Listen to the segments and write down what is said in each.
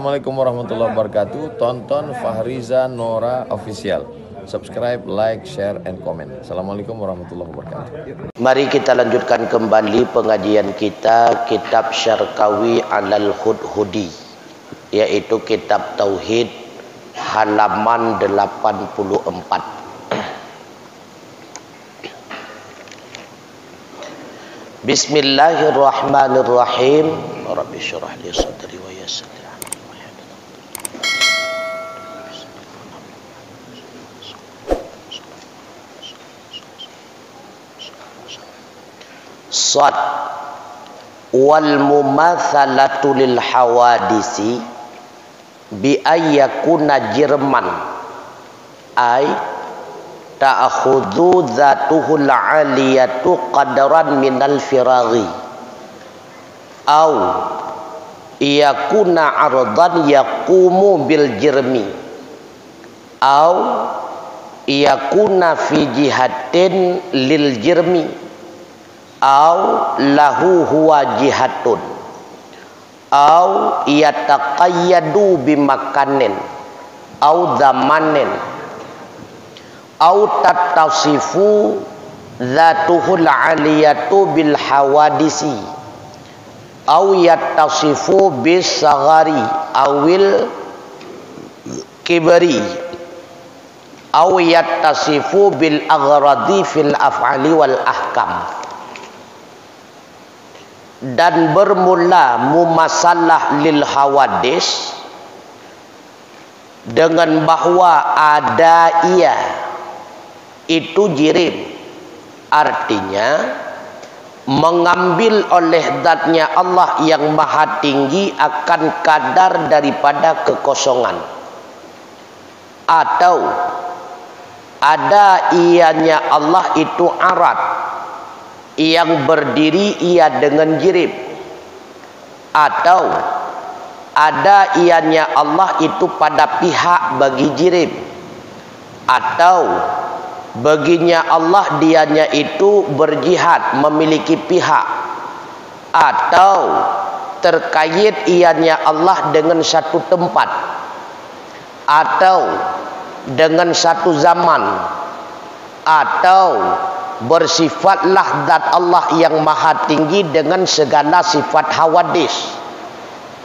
Assalamualaikum warahmatullahi wabarakatuh. Tonton Fahriza Nora Official. Subscribe, like, share, and comment. Assalamualaikum warahmatullahi wabarakatuh. Mari kita lanjutkan kembali pengajian kita Kitab Syarqawi Alal Hudhudi, yaitu Kitab Tauhid halaman 84. Bismillahirrahmanirrahim. Rabbi syrah li sadri wa yassir li amri wahlul 'uqdatam. Sad wal mumatsalatu lil hawadisi bi ayyakuna jirman ay ta'khudhu dzatuhul 'aliyatu qadaran minal firaghi au yakuna 'ardan yaqumu bil jirmi au yakuna fi jihatin lil jirmi au lahu huwa jihatun au yataqayyadu bimakanin au zamanin au tattasifu dzatuhul 'aliyatu bil hawadisi au yattasifu bis saghari awil kibari au yattasifu bil aghradi fil af'ali wal ahkam. Dan bermula mumasalah lil hawadis dengan bahwa ada ia itu jirim, artinya mengambil oleh zatnya Allah yang maha tinggi akan kadar daripada kekosongan, atau ada ianya Allah itu arat yang berdiri ia dengan jirim, atau ada ianya Allah itu pada pihak bagi jirim, atau baginya Allah dianya itu berjihad memiliki pihak, atau terkait ianya Allah dengan satu tempat atau dengan satu zaman, atau bersifatlah zat Allah yang maha tinggi dengan segala sifat hawadis,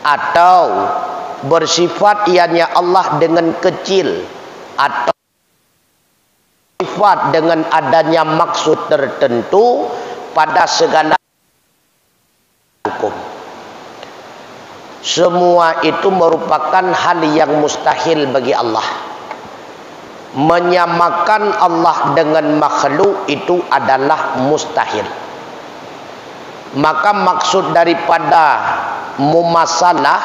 atau bersifat ianya Allah dengan kecil, atau sifat dengan adanya maksud tertentu pada segala hukum. Semua itu merupakan hal yang mustahil bagi Allah. Menyamakan Allah dengan makhluk itu adalah mustahil. Maka maksud daripada mumasalah,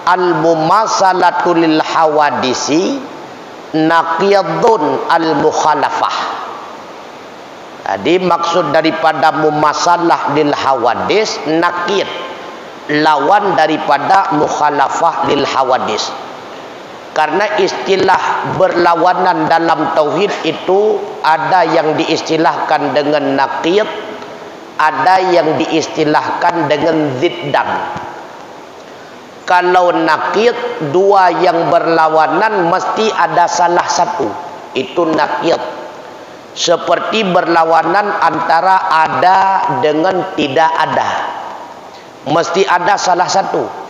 al-mumasalatu lil hawadisi naqiyadun al-mukhalafah. Jadi maksud daripada mumasalah lil hawadis, naqid, lawan daripada mukhalafah lil hawadis. Karena istilah berlawanan dalam tauhid itu ada yang diistilahkan dengan naqid, ada yang diistilahkan dengan ziddan. Kalau naqid, dua yang berlawanan mesti ada salah satu, itu naqid. Seperti berlawanan antara ada dengan tidak ada, mesti ada salah satu.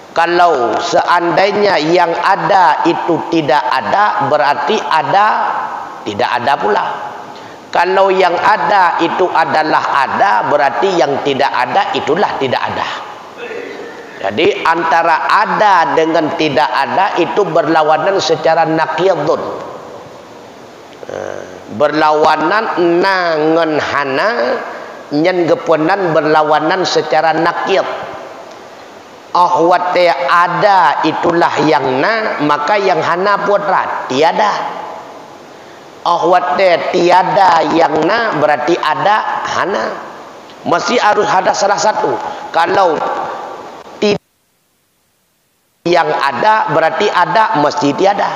Kalau seandainya yang ada itu tidak ada, berarti ada tidak ada pula. Kalau yang ada itu adalah ada, berarti yang tidak ada itulah tidak ada. Jadi antara ada dengan tidak ada itu berlawanan secara naqiyadun. Berlawanan nangen hana nyen gepenan berlawanan secara naqiyad. Ahwate ada itulah yang na, maka yang hana putra tiada. Ahwate tiada yang na berarti ada hana. Mesti harus ada salah satu. Kalau yang ada berarti ada, mesti tiada.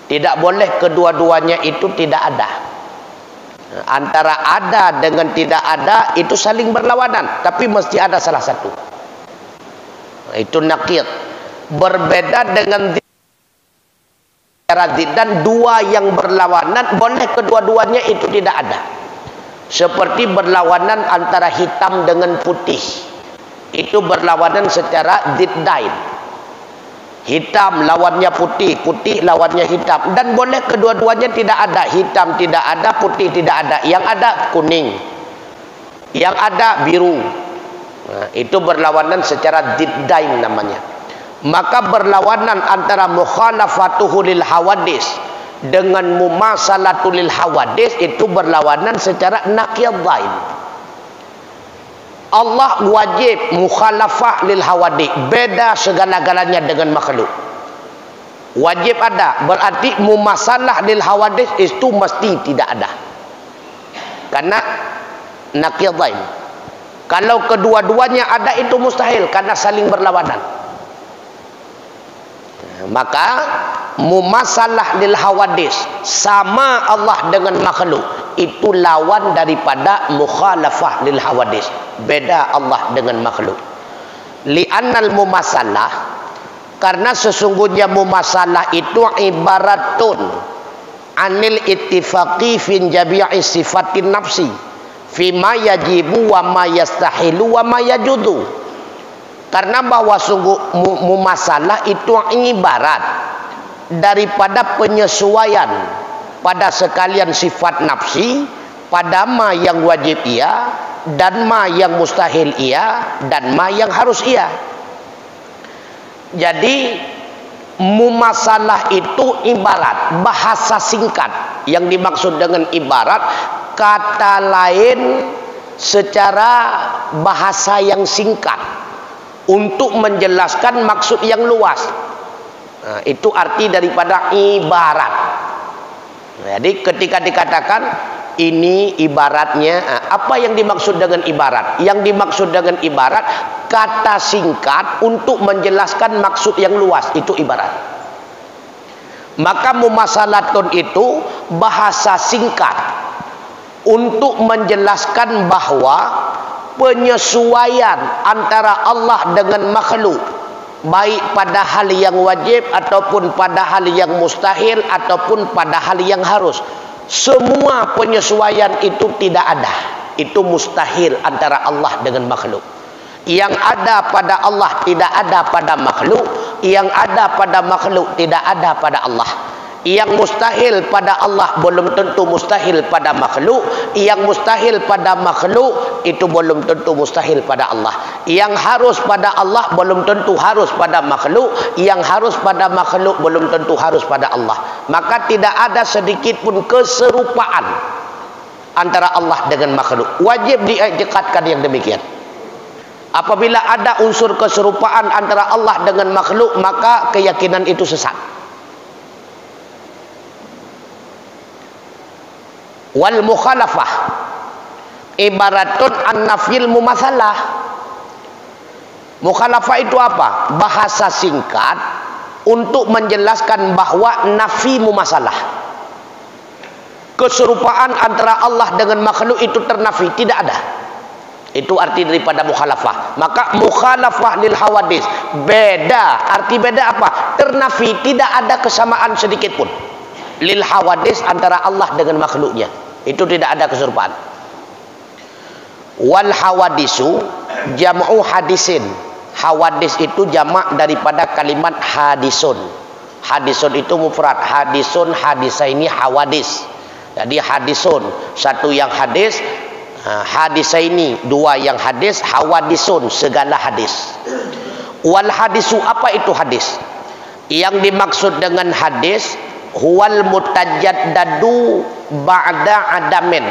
Tidak boleh kedua-duanya itu tidak ada. Antara ada dengan tidak ada itu saling berlawanan, tapi mesti ada salah satu. Itu naqid. berbeda dengan dan dua yang berlawanan, boleh kedua-duanya itu tidak ada. Seperti berlawanan antara hitam dengan putih, itu berlawanan secara diddain. Hitam lawannya putih, putih lawannya hitam, dan boleh kedua-duanya tidak ada. Hitam tidak ada, putih tidak ada, yang ada kuning, yang ada biru. Nah, itu berlawanan secara diddain namanya. Maka berlawanan antara mukhalafatuhu lil hawadis dengan mumasalatul lil hawadis itu berlawanan secara naqidhain. Allah wajib mukhalafah lil hawadis, beda segala-galanya dengan makhluk. Wajib ada, berarti mumasalah lil hawadis itu mesti tidak ada. Karena naqidhain. Kalau kedua-duanya ada itu mustahil karena saling berlawanan. Maka mumasalah lil hawadis, sama Allah dengan makhluk, itu lawan daripada mukhalafah lil hawadis, beda Allah dengan makhluk. Li'annal mumasalah, karena sesungguhnya mumasalah itu ibaratun anil ittifaqi fin jabi'i sifatin nafsi fima yajibu wa ma yastahilu wa ma yajudu. Karena bahwa sungguh mumasalah itu ibarat daripada penyesuaian pada sekalian sifat nafsi, pada ma yang wajib ia, dan ma yang mustahil ia, dan ma yang harus ia. Jadi mumasalah itu ibarat, bahasa singkat. Yang dimaksud dengan ibarat, kata lain secara bahasa yang singkat untuk menjelaskan maksud yang luas. Nah, itu arti daripada ibarat. Jadi ketika dikatakan ini ibaratnya, apa yang dimaksud dengan ibarat? Yang dimaksud dengan ibarat kata singkat untuk menjelaskan maksud yang luas, itu ibarat. Maka mumasalatun itu bahasa singkat untuk menjelaskan bahwa penyesuaian antara Allah dengan makhluk, baik pada hal yang wajib ataupun pada hal yang mustahil ataupun pada hal yang harus, semua penyesuaian itu tidak ada. Itu mustahil antara Allah dengan makhluk. Yang ada pada Allah tidak ada pada makhluk, yang ada pada makhluk tidak ada pada Allah. Yang mustahil pada Allah belum tentu mustahil pada makhluk. Yang mustahil pada makhluk itu belum tentu mustahil pada Allah. Yang harus pada Allah belum tentu harus pada makhluk. Yang harus pada makhluk belum tentu harus pada Allah. Maka tidak ada sedikit pun keserupaan antara Allah dengan makhluk. Wajib diiktikadkan yang demikian. Apabila ada unsur keserupaan antara Allah dengan makhluk, maka keyakinan itu sesat. Wal mukhalafah ibaratun an-nafil mumasalah. Mukhalafah itu apa? Bahasa singkat untuk menjelaskan bahwa nafi mumasalah, keserupaan antara Allah dengan makhluk itu ternafi, tidak ada. Itu arti daripada mukhalafah. Maka mukhalafah lil hawadis, beda. Arti beda apa? Ternafi, tidak ada kesamaan sedikit pun lil hawadis antara Allah dengan makhluknya. Itu tidak ada keserupaan. Wal hawadisu jam'u hadisin. Hawadis itu jamak daripada kalimat hadisun. Hadisun itu mufrad. Hadisun, hadisaini, hawadis. Jadi hadisun, satu yang hadis, hadisaini, dua yang hadis, hawadisun, segala hadis. Wal hadisu, apa itu hadis? Yang dimaksud dengan hadis huwal mutajaddadu ba'da adamin,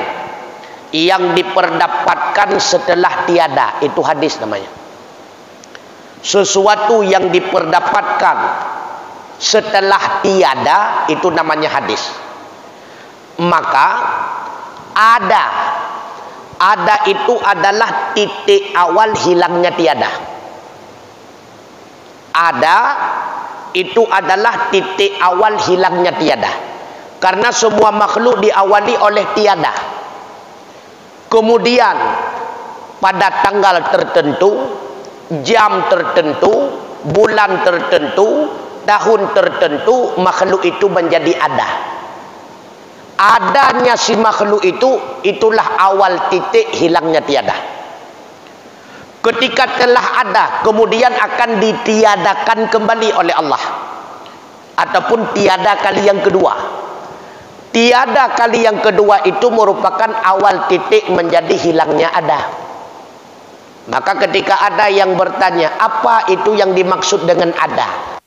yang diperdapatkan setelah tiada, itu hadis namanya. Sesuatu yang diperdapatkan setelah tiada itu namanya hadis. Maka ada itu adalah titik awal hilangnya tiada. Ada itu adalah titik awal hilangnya tiada. Karena semua makhluk diawali oleh tiada. Kemudian pada tanggal tertentu, jam tertentu, bulan tertentu, tahun tertentu, makhluk itu menjadi ada. Adanya si makhluk itu, itulah awal titik hilangnya tiada. Ketika telah ada, kemudian akan ditiadakan kembali oleh Allah. Ataupun tiada kali yang kedua. Tiada kali yang kedua itu merupakan awal titik menjadi hilangnya ada. Maka ketika ada yang bertanya, apa itu yang dimaksud dengan ada?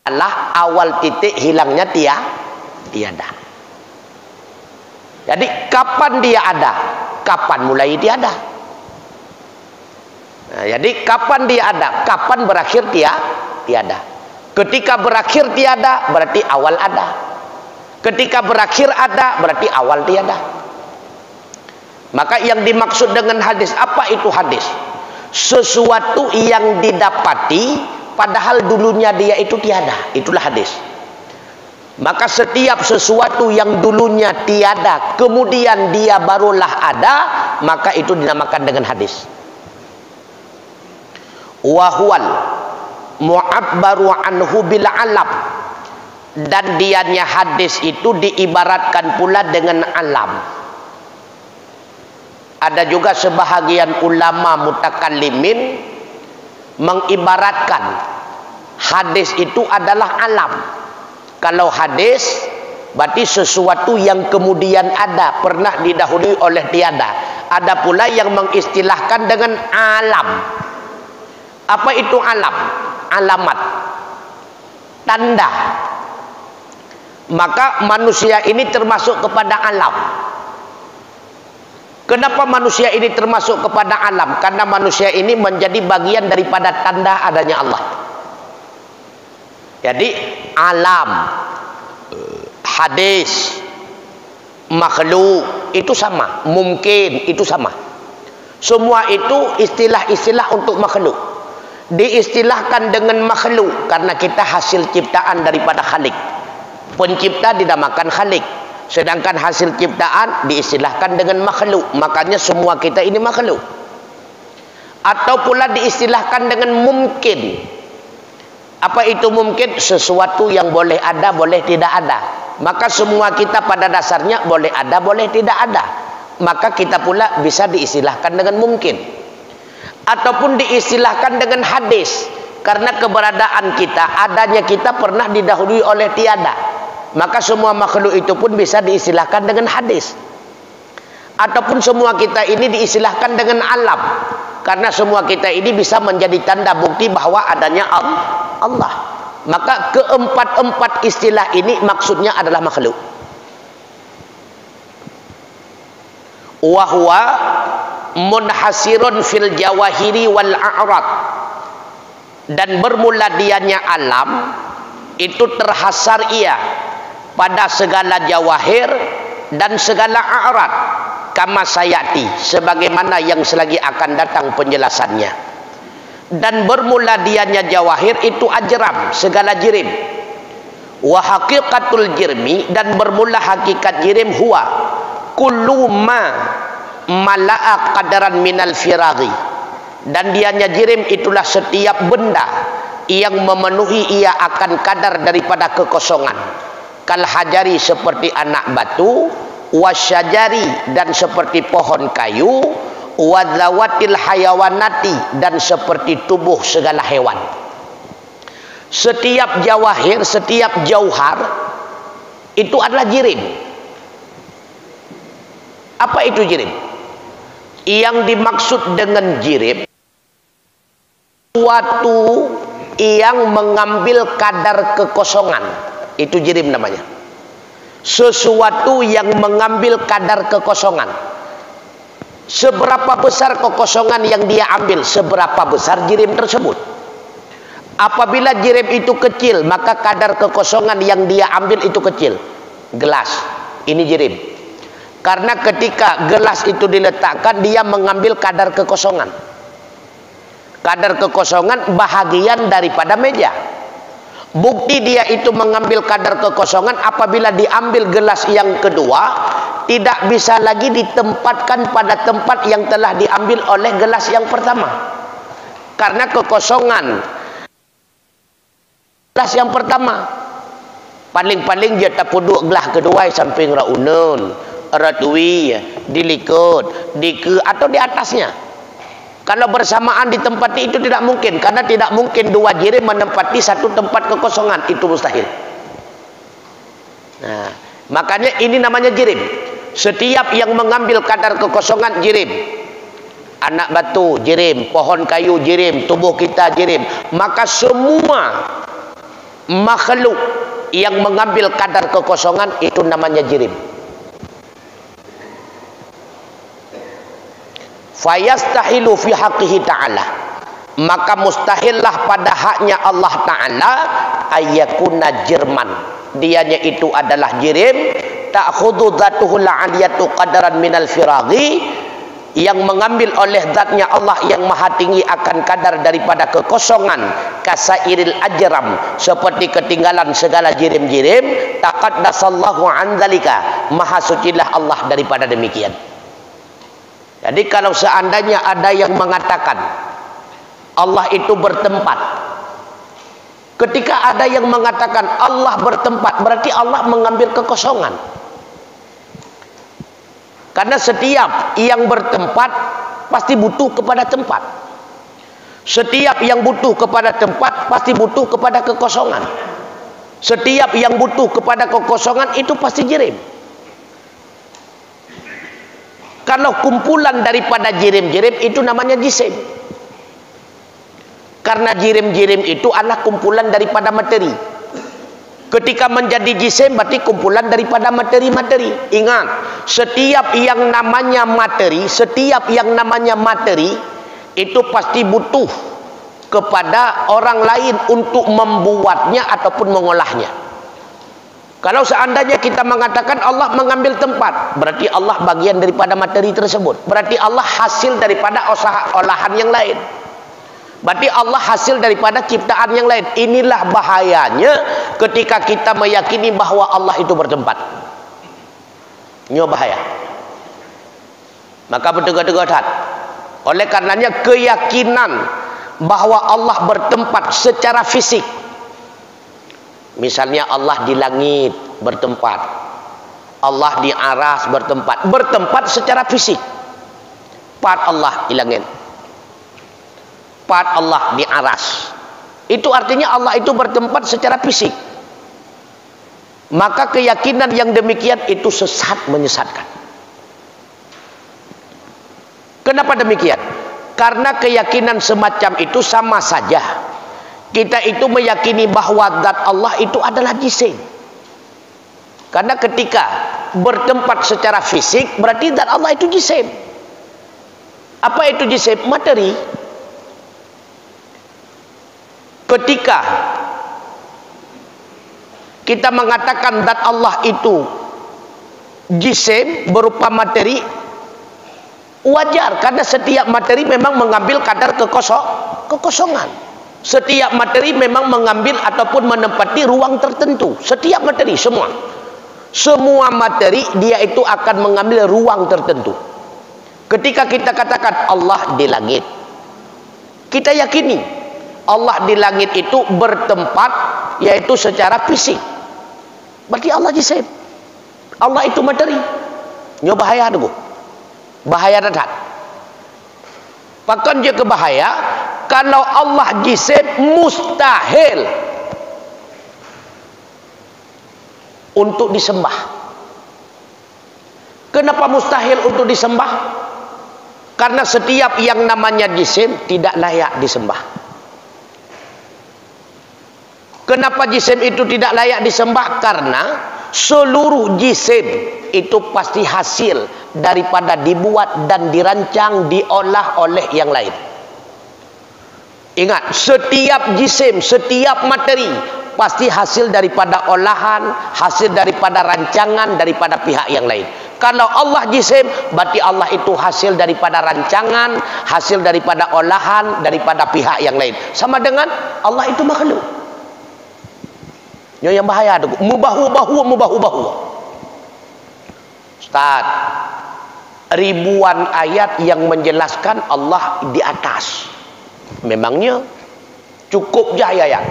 Adalah awal titik hilangnya tiada. Jadi kapan dia ada? Kapan mulai tiada? Nah, jadi kapan dia ada? Kapan berakhir tiada? Ketika berakhir tiada, berarti awal ada. Ketika berakhir ada, berarti awal tiada. Maka yang dimaksud dengan hadis, apa itu hadis? Sesuatu yang didapati padahal dulunya dia itu tiada, itulah hadis. Maka setiap sesuatu yang dulunya tiada, kemudian dia barulah ada, maka itu dinamakan dengan hadis. Wahwal mu'abbaru anhu bil alam. Dan dianya hadis itu diibaratkan pula dengan alam. Ada juga sebahagian ulama mutakallimin mengibaratkan hadis itu adalah alam. Kalau hadis berarti sesuatu yang kemudian ada, pernah didahului oleh tiada. Ada pula yang mengistilahkan dengan alam. Apa itu alam? Alamat, tanda. Maka manusia ini termasuk kepada alam. Kenapa manusia ini termasuk kepada alam? Karena manusia ini menjadi bagian daripada tanda adanya Allah. Jadi alam, hadis, makhluk itu sama, mungkin itu sama. Semua itu istilah-istilah untuk makhluk. Diistilahkan dengan makhluk karena kita hasil ciptaan daripada Khalik. Pencipta dinamakan Khalik, sedangkan hasil ciptaan diistilahkan dengan makhluk. Makanya semua kita ini makhluk. Atau pula diistilahkan dengan mungkin. Apa itu mungkin? Sesuatu yang boleh ada, boleh tidak ada. Maka semua kita pada dasarnya boleh ada, boleh tidak ada. Maka kita pula bisa diistilahkan dengan mungkin. Ataupun diistilahkan dengan hadis, karena keberadaan kita, adanya kita pernah didahului oleh tiada. Maka semua makhluk itu pun bisa diistilahkan dengan hadis. Ataupun semua kita ini diistilahkan dengan alam, karena semua kita ini bisa menjadi tanda bukti bahwa adanya Allah. Maka keempat-empat istilah ini maksudnya adalah makhluk. Wahwa munhasirun fil jawahiri wal a'rad. Dan bermula dianya alam itu terhasar ia pada segala jawahir dan segala a'rad, kama sayati, sebagaimana yang selagi akan datang penjelasannya. Dan bermula dianya jawahir itu ajram, segala jirim. Wa haqiqatul jirmi, dan bermula hakikat jirim huwa kullu ma mala'a qadaran minal firaghi. Dan dianya jirim itulah setiap benda yang memenuhi ia akan kadar daripada kekosongan. Kal hajari, seperti anak batu, wasyajari, dan seperti pohon kayu, wadzawatil hayawanati, dan seperti tubuh segala hewan. Setiap jawahir, setiap jauhar itu adalah jirim. Apa itu jirim? Yang dimaksud dengan jirim, suatu yang mengambil kadar kekosongan, itu jirim namanya. Sesuatu yang mengambil kadar kekosongan. Seberapa besar kekosongan yang dia ambil, seberapa besar jirim tersebut. Apabila jirim itu kecil, maka kadar kekosongan yang dia ambil itu kecil. Gelas, ini jirim. Karena ketika gelas itu diletakkan, dia mengambil kadar kekosongan. Kadar kekosongan bahagian daripada meja. Bukti dia itu mengambil kadar kekosongan apabila diambil gelas yang kedua, tidak bisa lagi ditempatkan pada tempat yang telah diambil oleh gelas yang pertama. Karena kekosongan gelas yang pertama paling-paling dia tak puduk gelas kedua samping raunun, ratui, dilikut, dike atau di atasnya. Kalau bersamaan ditempati itu tidak mungkin, karena tidak mungkin dua jirim menempati satu tempat kekosongan, itu mustahil. Nah, makanya ini namanya jirim. Setiap yang mengambil kadar kekosongan jirim. Anak batu jirim, pohon kayu jirim, tubuh kita jirim. Maka semua makhluk yang mengambil kadar kekosongan itu namanya jirim. Fayastahilu fi haqqihi ta'ala, maka mustahillah pada haknya Allah Ta'ala ayyakuna jirman, dianya itu adalah jirim. Ta'khudhu dhatuhu la'aliyatu qadaran minal firaghi, yang mengambil oleh zatnya Allah yang maha tinggi akan kadar daripada kekosongan, kasairil ajram, seperti ketinggalan segala jirim-jirim. Taqaddasallahu an dzalika, maha sucilah Allah daripada demikian. Jadi kalau seandainya ada yang mengatakan Allah itu bertempat, ketika ada yang mengatakan Allah bertempat, berarti Allah mengambil kekosongan. Karena setiap yang bertempat pasti butuh kepada tempat. Setiap yang butuh kepada tempat pasti butuh kepada kekosongan. Setiap yang butuh kepada kekosongan itu pasti jirim. Kalau kumpulan daripada jirim-jirim itu namanya jisim. Karena jirim-jirim itu adalah kumpulan daripada materi. Ketika menjadi jisim berarti kumpulan daripada materi-materi. Ingat, setiap yang namanya materi, setiap yang namanya materi itu pasti butuh kepada orang lain untuk membuatnya ataupun mengolahnya. Kalau seandainya kita mengatakan Allah mengambil tempat, berarti Allah bagian daripada materi tersebut. Berarti Allah hasil daripada olahan yang lain. Berarti Allah hasil daripada ciptaan yang lain. Inilah bahayanya ketika kita meyakini bahwa Allah itu bertempat. Ini bahaya. Maka bertegak-tegak hati. Oleh karenanya keyakinan bahwa Allah bertempat secara fisik. Misalnya Allah di langit bertempat, Allah di aras bertempat. Bertempat secara fisik. Part Allah di langit, part Allah di aras. Itu artinya Allah itu bertempat secara fisik. Maka keyakinan yang demikian itu sesat, menyesatkan. Kenapa demikian? Karena keyakinan semacam itu sama saja kita itu meyakini bahwa zat Allah itu adalah jisim. Karena ketika bertempat secara fisik berarti zat Allah itu jisim. Apa itu jisim? Materi. Ketika kita mengatakan zat Allah itu jisim berupa materi, wajar karena setiap materi memang mengambil kadar kekosongan. Setiap materi memang mengambil ataupun menempati ruang tertentu. Setiap materi, semua materi dia itu akan mengambil ruang tertentu. Ketika kita katakan Allah di langit, kita yakini Allah di langit itu bertempat, yaitu secara fisik. Berarti Allah jisim. Allah itu materi. Ini bahaya dulu. Bahaya dadat. Bahkan dia kebahaya kalau Allah jisim, mustahil untuk disembah. Kenapa mustahil untuk disembah? Karena setiap yang namanya jisim tidak layak disembah. Kenapa jisim itu tidak layak disembah? Karena seluruh jisim itu pasti hasil daripada dibuat dan dirancang, diolah oleh yang lain. Ingat, setiap jisim, setiap materi pasti hasil daripada olahan, hasil daripada rancangan daripada pihak yang lain. Kalau Allah jisim, berarti Allah itu hasil daripada rancangan, hasil daripada olahan daripada pihak yang lain. Sama dengan Allah itu makhluk. Yang bahaya tu, mubahu. Ustaz, ribuan ayat yang menjelaskan Allah di atas. Memangnya cukup je ayat.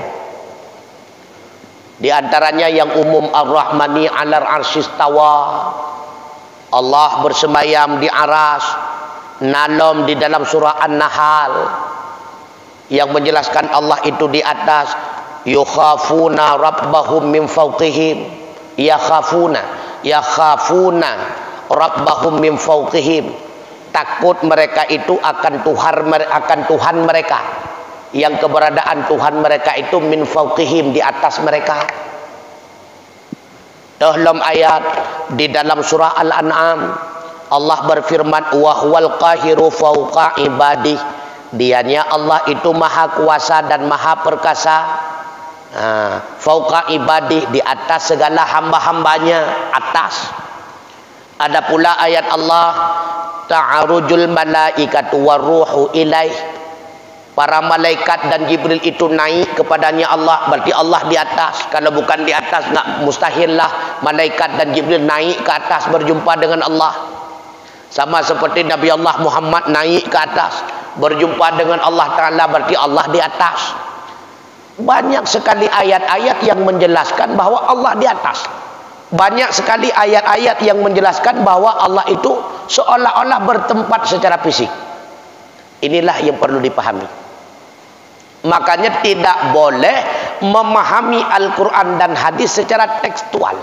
Di antaranya yang umum Ar-Rahmani 'alal 'arsy istawa. Allah bersemayam di aras. Nalam di dalam surah An-Nahl yang menjelaskan Allah itu di atas. Yukhafuna rabbahum min fawqihim. Yakhafuna rabbahum min fawqihim. Takut mereka itu akan Tuhan mereka, yang keberadaan Tuhan mereka itu min fawqihim, di atas mereka. Dalam ayat di dalam surah Al-An'am Allah berfirman, wa huwal qahiru fawqa ibadih. Dianya Allah itu maha kuasa dan maha perkasa. Fawqa ibadih, di atas segala hamba-hambanya, atas. Ada pula ayat Allah, ta'arujul malaikatu waruhu ilaih. Para malaikat dan Jibril itu naik kepadanya Allah. Berarti Allah di atas. Kalau bukan di atas, nggak, mustahil lah malaikat dan Jibril naik ke atas berjumpa dengan Allah. Sama seperti Nabi Allah Muhammad naik ke atas berjumpa dengan Allah Ta'ala, berarti Allah di atas. Banyak sekali ayat-ayat yang menjelaskan bahwa Allah di atas. Banyak sekali ayat-ayat yang menjelaskan bahwa Allah itu seolah-olah bertempat secara fisik. Inilah yang perlu dipahami. Makanya tidak boleh memahami Al-Quran dan hadis secara tekstual.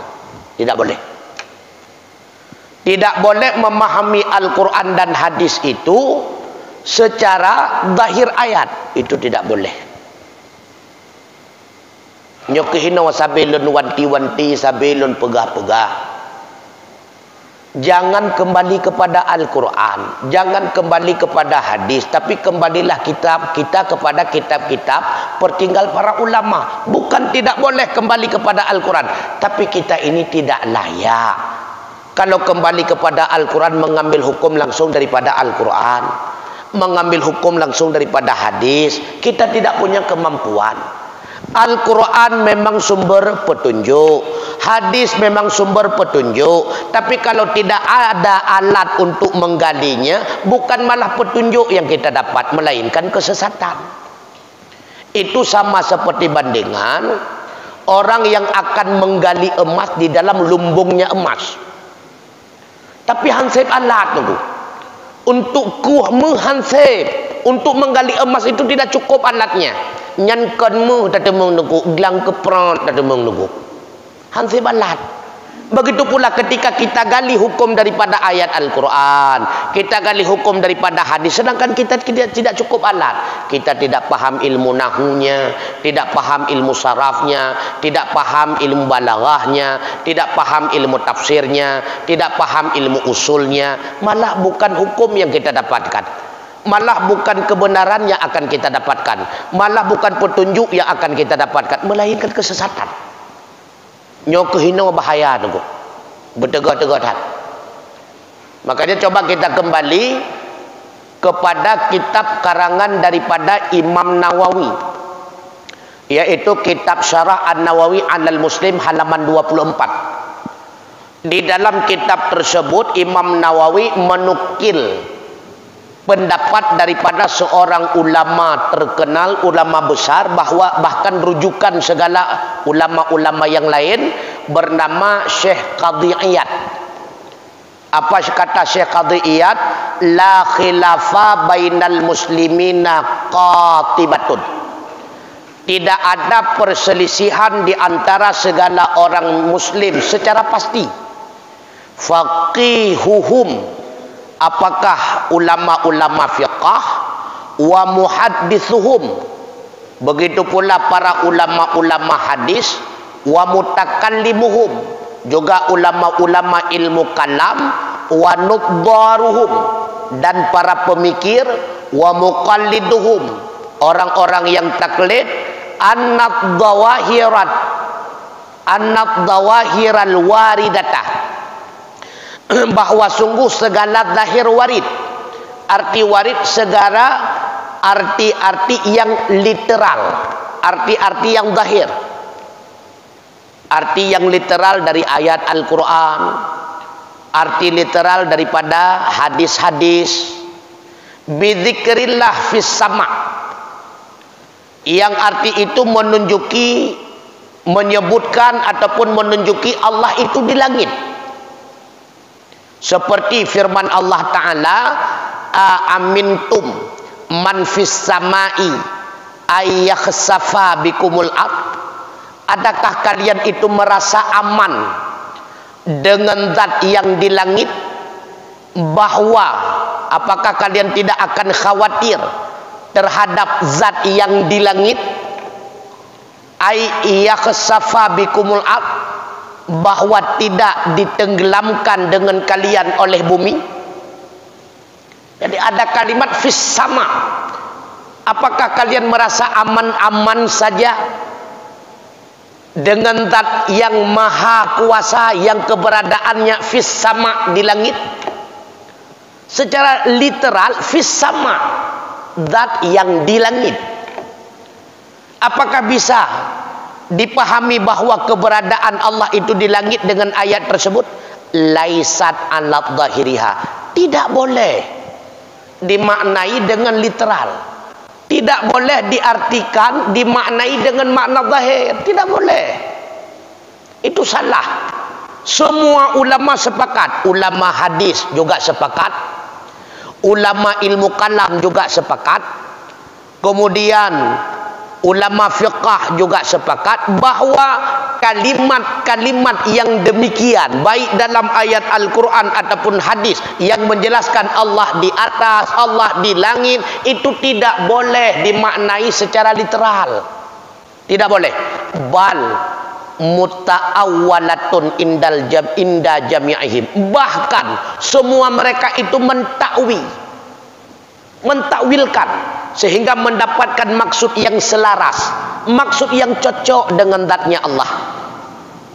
Tidak boleh. Tidak boleh memahami Al-Quran dan hadis itu secara zahir ayat. Itu tidak boleh. Nyokihina sabilun wanti-wanti, sabilun pegah-pegah. Jangan kembali kepada Al-Quran, jangan kembali kepada hadis, tapi kembalilah kita kepada kitab-kitab pertinggal para ulama. Bukan tidak boleh kembali kepada Al-Quran, tapi kita ini tidak layak kalau kembali kepada Al-Quran mengambil hukum langsung daripada Al-Quran, mengambil hukum langsung daripada hadis. Kita tidak punya kemampuan. Al-Quran memang sumber petunjuk, hadis memang sumber petunjuk, tapi kalau tidak ada alat untuk menggalinya, bukan malah petunjuk yang kita dapat, melainkan kesesatan. Itu sama seperti bandingan orang yang akan menggali emas di dalam lumbungnya emas, tapi hansip alat tunggu untuk menghansip, untuk menggali emas itu tidak cukup alatnya. Nyan kanmu tak temung nunggu, gelang keprot tak temung nunggu. Hansip alat. Begitu pula ketika kita gali hukum daripada ayat Al-Quran, kita gali hukum daripada hadis, sedangkan kita tidak cukup alat. Kita tidak paham ilmu nahunya, tidak paham ilmu sarafnya, tidak paham ilmu balaghahnya, tidak paham ilmu tafsirnya, tidak paham ilmu usulnya. Malah bukan hukum yang kita dapatkan, malah bukan kebenaran yang akan kita dapatkan, malah bukan petunjuk yang akan kita dapatkan, melainkan kesesatan. Nyokehina bahaya tu, bertegak-tegak. Makanya coba kita kembali kepada kitab karangan daripada Imam Nawawi, yaitu kitab Syarah An-Nawawi 'alal Muslim halaman 24. Di dalam kitab tersebut Imam Nawawi menukil pendapat daripada seorang ulama terkenal, ulama besar, bahwa bahkan rujukan segala ulama-ulama yang lain, bernama Syekh Qadhi Iyad. Apa kata Syekh Qadhi Iyad? La khilafa bainal muslimina qatibatun. Tidak ada perselisihan di antara segala orang muslim secara pasti. Faqihuhum, apakah ulama-ulama fiqah, wa muhaddithuhum, begitu pula para ulama-ulama hadis, wa mutakallimuhum, juga ulama-ulama ilmu kalam, wa nuddaruhum, dan para pemikir, wa muqalliduhum, orang-orang yang taklid, annad dawahiral waridatah, bahwa sungguh segala zahir warid. Arti warid segala arti-arti yang literal, arti-arti yang zahir, arti yang literal dari ayat Al-Quran, arti literal daripada hadis-hadis. Bidzikrillah fis sama', yang arti itu menyebutkan ataupun menunjuki Allah itu di langit. Seperti firman Allah Ta'ala, amintum man fis samai ayyakhsafa bikumul ard. Adakah kalian itu merasa aman dengan zat yang di langit, bahwa apakah kalian tidak akan khawatir terhadap zat yang di langit? Ayyakhsafa bikumul ard, bahwa tidak ditenggelamkan dengan kalian oleh bumi. Jadi ada kalimat fis sama. Apakah kalian merasa aman-aman saja dengan zat yang maha kuasa, yang keberadaannya fis sama, di langit? Secara literal fis sama, zat yang di langit. Apakah bisa dipahami bahwa keberadaan Allah itu di langit dengan ayat tersebut? Laisat alat zahiriha. Tidak boleh dimaknai dengan literal. Tidak boleh diartikan, dimaknai dengan makna zahir. Tidak boleh. Itu salah. Semua ulama sepakat. Ulama hadis juga sepakat. Ulama ilmu kalam juga sepakat. Kemudian ulama fiqh juga sepakat bahwa kalimat-kalimat yang demikian, baik dalam ayat Al-Quran ataupun hadis yang menjelaskan Allah di atas, Allah di langit, itu tidak boleh dimaknai secara literal. Tidak boleh. Bal muta'awwalatun inda jami'ihim. Bahkan semua mereka itu mentakwilkan sehingga mendapatkan maksud yang selaras, maksud yang cocok dengan zatnya Allah.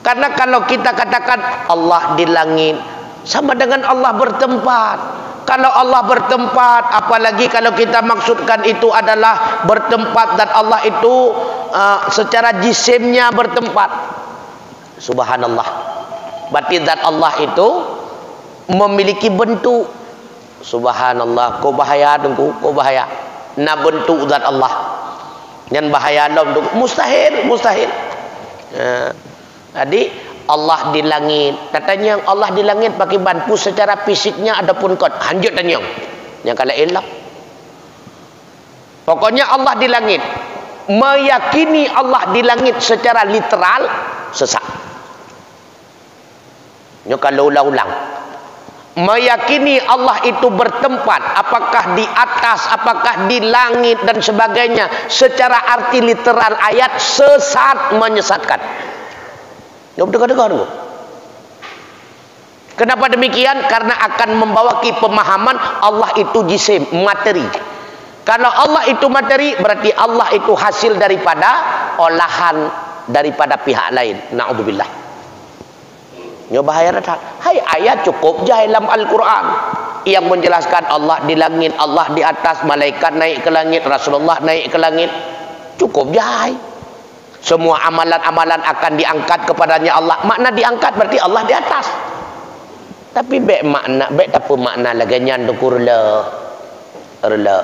Karena kalau kita katakan Allah di langit, sama dengan Allah bertempat. Kalau Allah bertempat, apalagi kalau kita maksudkan itu adalah bertempat dan Allah itu secara jisimnya bertempat. Subhanallah. Berarti zat Allah itu memiliki bentuk. Subhanallah, kau bahaya dengku, kau bahaya. Na bentuk zat Allah. Dan bahaya dalam mustahil. Jadi Allah di langit. Katanya Allah di langit pakai bantu secara fisiknya adapun kot. Hanjut dan yang kalau elok. Pokoknya Allah di langit. Meyakini Allah di langit secara literal sesat. Ini kalau ulang-ulang. Meyakini Allah itu bertempat, apakah di atas, apakah di langit dan sebagainya, secara arti literal ayat sesat, menyesatkan. Kenapa demikian? Karena akan membawa pemahaman Allah itu jisim, materi. Kalau Allah itu materi, berarti Allah itu hasil daripada olahan daripada pihak lain. Na'udzubillah. Bahaya datang. Hai, ayat cukup je dalam Al-Quran yang menjelaskan Allah di langit, Allah di atas, malaikat naik ke langit, Rasulullah naik ke langit. Cukup je. Semua amalan-amalan akan diangkat kepadanya Allah. Makna diangkat berarti Allah di atas. Tapi apa makna lagi nyandukur le.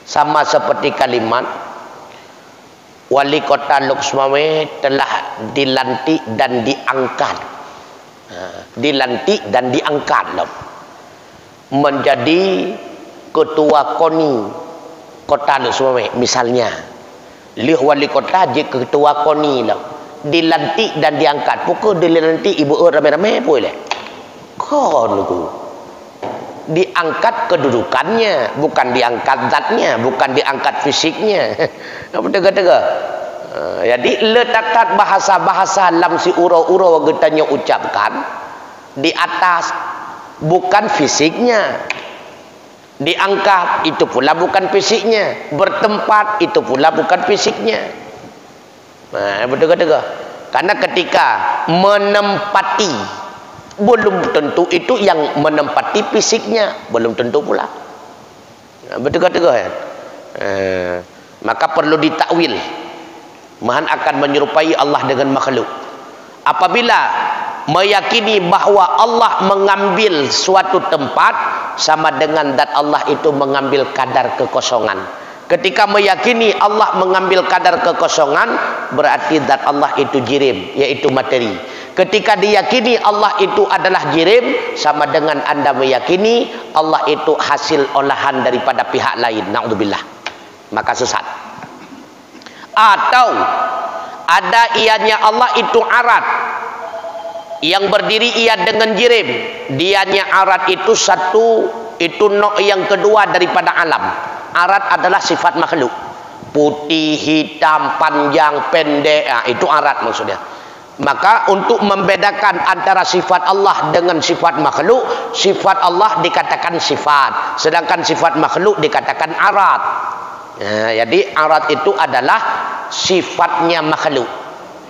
Sama seperti kalimat Wali kota Luxmawe telah dilantik dan diangkat. Dilantik dan diangkat menjadi ketua KONI kota Luxmawe misalnya. Lih wali kota je ketua KONI dilantik dan diangkat. Pukul dilantik ibu rame-rame boleh. Kon diangkat kedudukannya, bukan diangkat zatnya, bukan diangkat fisiknya. Apa tega-tega? Jadi letakkan bahasa-bahasa dalam si uro-uro getanya ucapkan di atas, bukan fisiknya. Diangkat itu pula bukan fisiknya, bertempat itu pula bukan fisiknya. Nah, tega-tega. Karena ketika menempati, belum tentu itu yang menempati fisiknya, belum tentu pula. Betul-betul ya. Maka perlu ditakwil. Mahan akan menyerupai Allah dengan makhluk. Apabila meyakini bahwa Allah mengambil suatu tempat, sama dengan zat Allah itu mengambil kadar kekosongan. Ketika meyakini Allah mengambil kadar kekosongan, berarti zat Allah itu jirim, yaitu materi. Ketika diyakini Allah itu adalah jirim, sama dengan Anda meyakini Allah itu hasil olahan daripada pihak lain. Na'udzubillah. Maka sesat. Atau ada ianya Allah itu arat, yang berdiri ia dengan jirim. Dianya arat itu satu, itu yang kedua daripada alam. Arat adalah sifat makhluk. Putih, hitam, panjang, pendek, itu arat maksudnya. Maka untuk membedakan antara sifat Allah dengan sifat makhluk, sifat Allah dikatakan sifat, sedangkan sifat makhluk dikatakan arat. Jadi arat itu adalah sifatnya makhluk.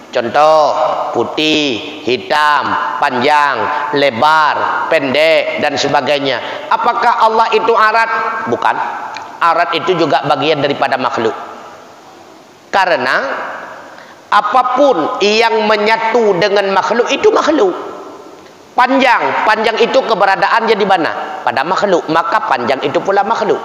Contoh, putih, hitam, panjang, lebar, pendek, dan sebagainya. Apakah Allah itu arat? Bukan. Arat itu juga bagian daripada makhluk. Karena apapun yang menyatu dengan makhluk itu makhluk. Panjang itu keberadaannya di mana? Pada makhluk. Maka panjang itu pula makhluk.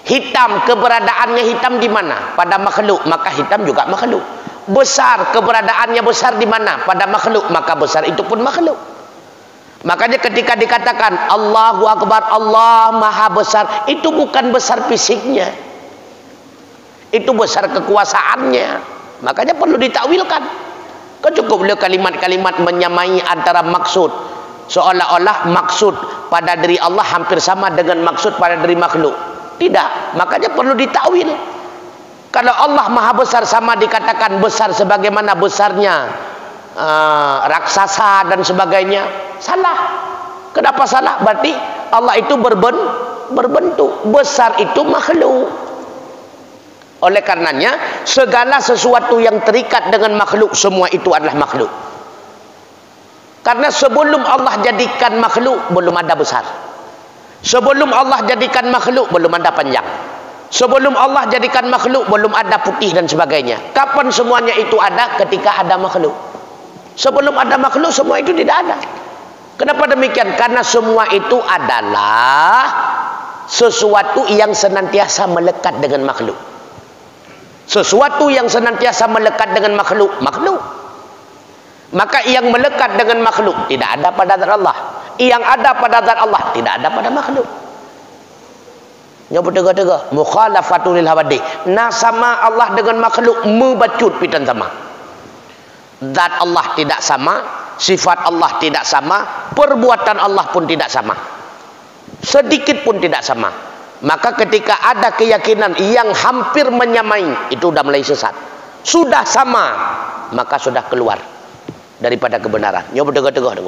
Hitam, keberadaannya hitam di mana? Pada makhluk. Maka hitam juga makhluk. Besar, keberadaannya besar di mana? Pada makhluk. Maka besar itu pun makhluk. Makanya ketika dikatakan Allahu Akbar, Allah Maha Besar, itu bukan besar fisiknya, itu besar kekuasaannya. Makanya perlu ditakwilkan. Kau cukup boleh kalimat-kalimat menyamai antara maksud, seolah-olah maksud pada diri Allah hampir sama dengan maksud pada diri makhluk. Tidak. Makanya perlu ditakwil. Kalau Allah Maha Besar sama dikatakan besar sebagaimana besarnya raksasa dan sebagainya, salah. Kenapa salah? Berarti Allah itu berbentuk. Besar itu makhluk. Oleh karenanya segala sesuatu yang terikat dengan makhluk, semua itu adalah makhluk. Karena sebelum Allah jadikan makhluk, belum ada besar. Sebelum Allah jadikan makhluk, belum ada panjang. Sebelum Allah jadikan makhluk, belum ada putih dan sebagainya. Kapan semuanya itu ada? Ketika ada makhluk. Sebelum ada makhluk, semua itu tidak ada. Kenapa demikian? Karena semua itu adalah sesuatu yang senantiasa melekat dengan makhluk. Sesuatu yang senantiasa melekat dengan makhluk, makhluk. Maka yang melekat dengan makhluk tidak ada pada zat Allah. Yang ada pada zat Allah tidak ada pada makhluk. Nyoba tega-tega. Mukhalafatul lil hawadith. Nah sama Allah dengan makhluk membacut pitan sama. Zat Allah tidak sama, sifat Allah tidak sama, perbuatan Allah pun tidak sama, sedikit pun tidak sama. Maka ketika ada keyakinan yang hampir menyamai, itu sudah mulai sesat. Sudah sama, maka sudah keluar daripada kebenaran. Nyoba tega-tega.